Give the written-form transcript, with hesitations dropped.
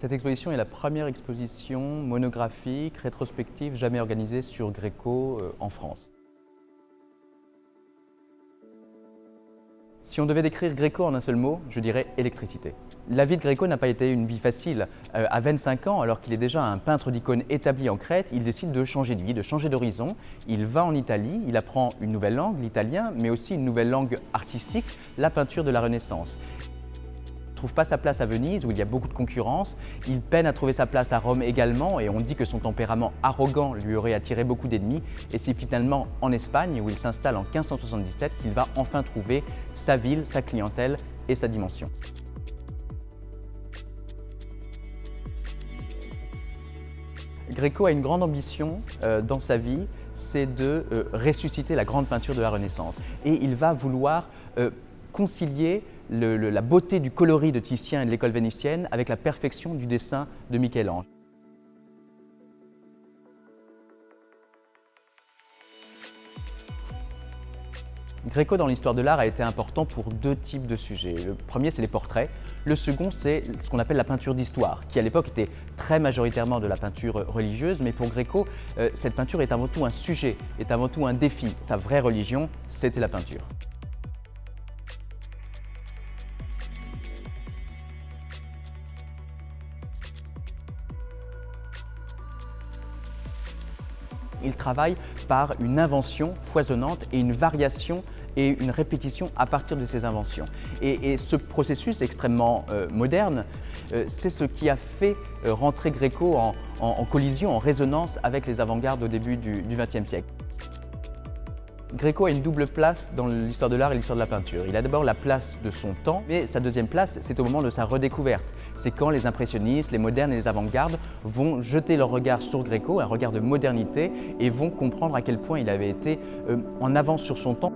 Cette exposition est la première exposition monographique, rétrospective, jamais organisée sur Gréco en France. Si on devait décrire Gréco en un seul mot, je dirais électricité. La vie de Gréco n'a pas été une vie facile. À 25 ans, alors qu'il est déjà un peintre d'icônes établi en Crète, il décide de changer de vie, de changer d'horizon. Il va en Italie, il apprend une nouvelle langue, l'italien, mais aussi une nouvelle langue artistique, la peinture de la Renaissance. Il ne trouve pas sa place à Venise où il y a beaucoup de concurrence, il peine à trouver sa place à Rome également et on dit que son tempérament arrogant lui aurait attiré beaucoup d'ennemis et c'est finalement en Espagne où il s'installe en 1577 qu'il va enfin trouver sa ville, sa clientèle et sa dimension. Gréco a une grande ambition dans sa vie, c'est de ressusciter la grande peinture de la Renaissance et il va vouloir concilier la beauté du coloris de Titien et de l'école vénitienne avec la perfection du dessin de Michel-Ange. Gréco, dans l'histoire de l'art, a été important pour deux types de sujets. Le premier, c'est les portraits. Le second, c'est ce qu'on appelle la peinture d'histoire, qui à l'époque était très majoritairement de la peinture religieuse, mais pour Gréco, cette peinture est avant tout un sujet, est avant tout un défi. Sa vraie religion, c'était la peinture. Il travaille par une invention foisonnante et une variation et une répétition à partir de ces inventions. Et ce processus extrêmement moderne, c'est ce qui a fait rentrer Gréco en collision, en résonance avec les avant-gardes au début du XXe siècle. Gréco a une double place dans l'histoire de l'art et l'histoire de la peinture. Il a d'abord la place de son temps, mais sa deuxième place, c'est au moment de sa redécouverte. C'est quand les impressionnistes, les modernes et les avant-gardes vont jeter leur regard sur Gréco, un regard de modernité, et vont comprendre à quel point il avait été en avance sur son temps.